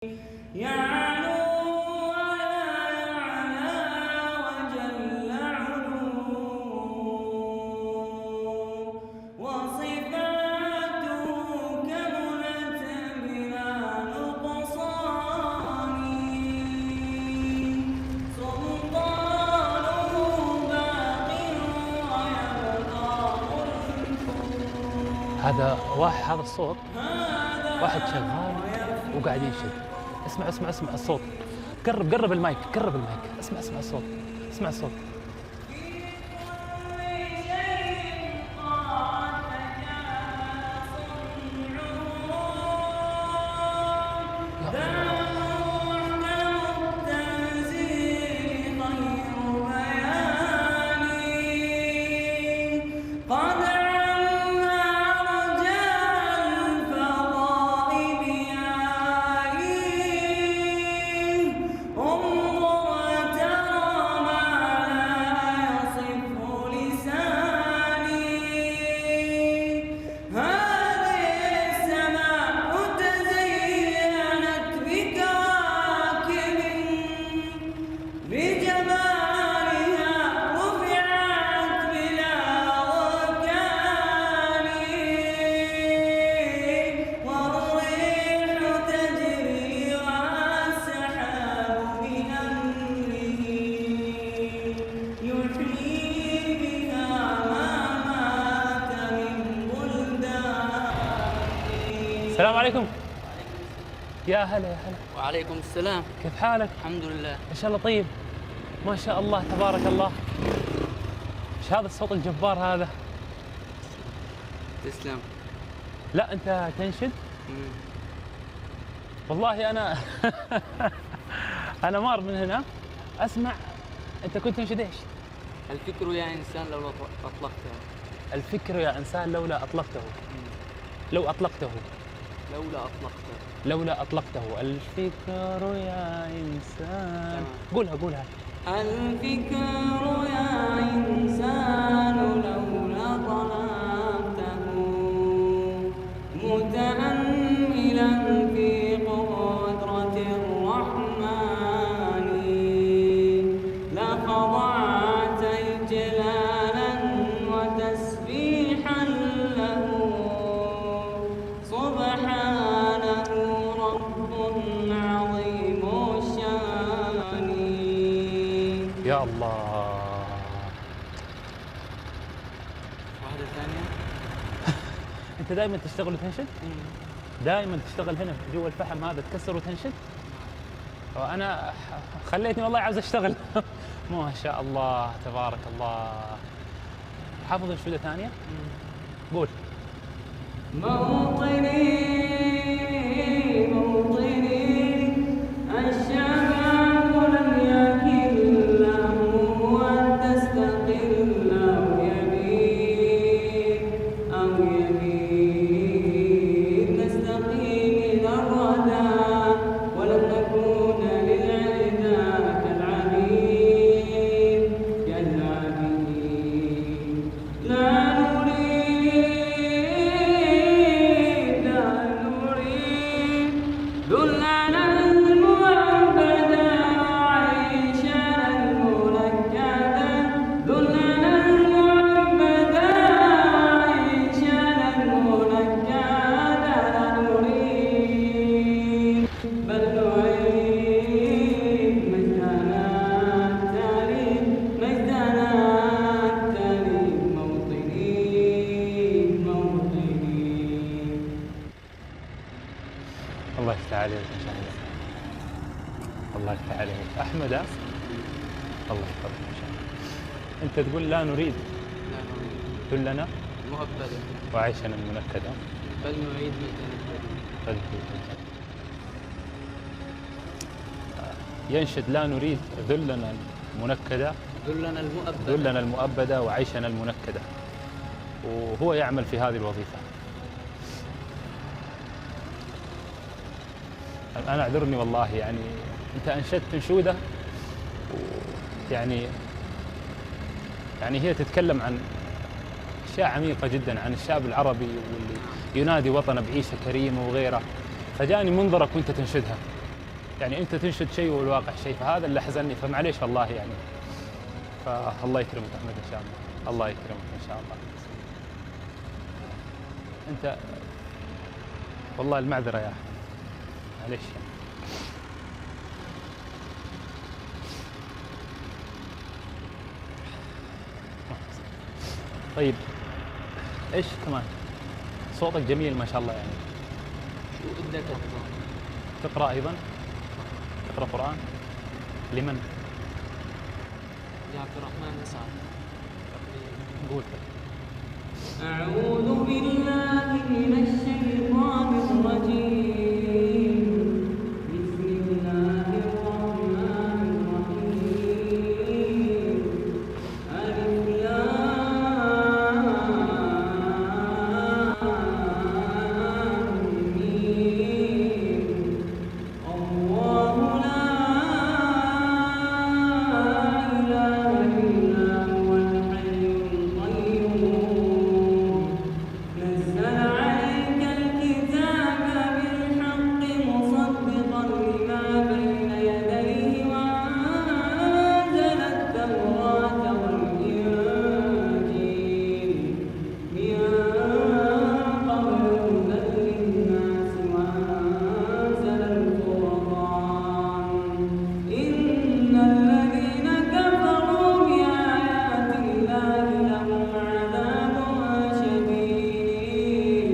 يعلو ولا وجل علو وصفاته كملت بلا نقصان سلطانه باق ويبقى ملكه. هذا الصوت واحد شغال وقاعد ينشد. اسمع الصوت. قرب المايك، اسمع الصوت، اسمع الصوت. السلام عليكم. يا هلا. وعليكم السلام. كيف حالك؟ الحمد لله. ان شاء الله طيب. ما شاء الله تبارك الله. ايش هذا الصوت الجبار هذا؟ تسلم. لا انت تنشد؟ والله انا انا مار من هنا اسمع. انت كنت تنشد ايش؟ الفكر يا انسان لولا اطلقته. الفكر يا انسان لولا اطلقته. لو اطلقته. لولا أطلقته الفكر يا إنسان. قولها. الفكر يا إنسان لولا طلبته متأملا في قدرة الرحمن لخضعت إجلالا وتسبيحا له سبحانه رب عظيم الشان. يا الله. واحدة ثانية. أنت دائما تشتغل وتنشد؟ دائما تشتغل هنا جوا الفحم هذا تكسر وتنشد؟ وأنا خليتني والله عاوز أشتغل. ما شاء الله تبارك الله. حافظ انشودة ثانية؟ قول. موطني الشباب لم يكن له أن تستقل أو يمين نستقيم إلى الردى ولم نكون للعدا كالعبيد لا نريد دلنا المعبدا وعيشنا المنكدا دلنا المعبدا وعيشنا المنكدا لا نريد بل نعيد مجدنا التاريخ موطني. الله يفتح عليك إن شاء الله. الله يفتح عليك أحمد. الله يحفظك إن شاء الله. أنت تقول لا نريد دلنا مؤبدة وعيشنا المنكدة بل نعيد مجدنا. ينشد لا نريد ذلنا المنكدة دلنا المؤبدة وعيشنا المنكدة، وهو يعمل في هذه الوظيفة. أنا أعذرني والله، يعني أنت أنشدت انشودة يعني هي تتكلم عن أشياء عميقة جدا عن الشعب العربي واللي ينادي وطنه بعيشة كريمة وغيره، فجاني منظرك وأنت تنشدها. يعني أنت تنشد شيء والواقع شيء، فهذا اللي حزنني، فمعليش والله يعني. فالله يكرمك أحمد إن شاء الله، الله يكرمك إن شاء الله. أنت والله المعذرة يا أحمد، معليش. طيب ايش كمان؟ صوتك جميل ما شاء الله يعني. شو بدك تقرأ أيضا؟ تقرأ قرآن؟ لمن؟ لعبد الرحمن أسعد. قول. أعوذ بالله من الشيطان الرجيم. بسم الله الرحمن الرحيم. ألف لام ميم. الله لا إله إلا هو الحي القيوم. نزل عليك الكتاب بالحق مصدقا لما بين يديه وأنزل التوراة والإنجيل من قبل هدى للناس وأنزل الفرقان. إن الذين كفروا بآيات الله لهم عذاب شديد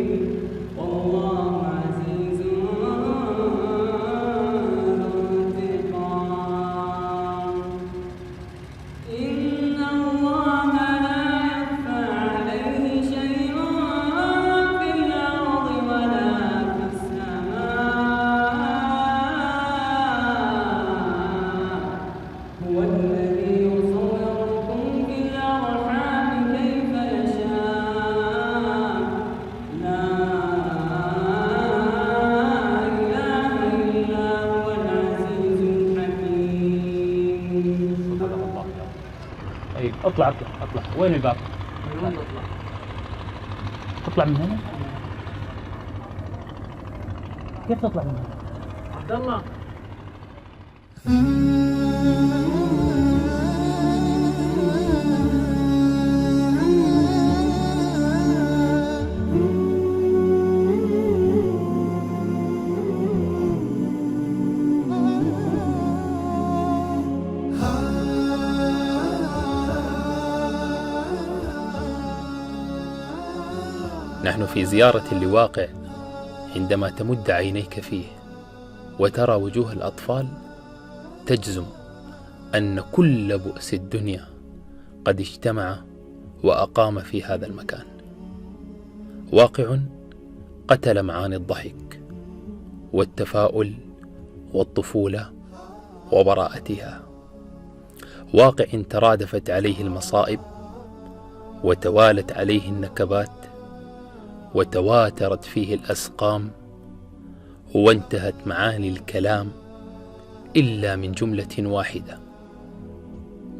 والله عزيز ذو انتقام. إن الله لا يخفى عليه شيء في الأرض ولا في السماء. هو الذي يصوركم في الأرحام كيف يشاء. لا إله إلا هو العزيز الحكيم. صدق الله يا رب. طيب اطلع اطلع اطلع. وين الباب؟ من وين نطلع؟ تطلع من هنا؟ كيف تطلع من هنا؟ عبد الله نحن في زيارة لواقع عندما تمد عينيك فيه وترى وجوه الأطفال تجزم أن كل بؤس الدنيا قد اجتمع وأقام في هذا المكان. واقع قتل معاني الضحك والتفاؤل والطفولة وبراءتها. واقع ترادفت عليه المصائب وتوالت عليه النكبات وتواترت فيه الأسقام وانتهت معاني الكلام إلا من جملة واحدة: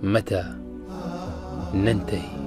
متى ننتهي؟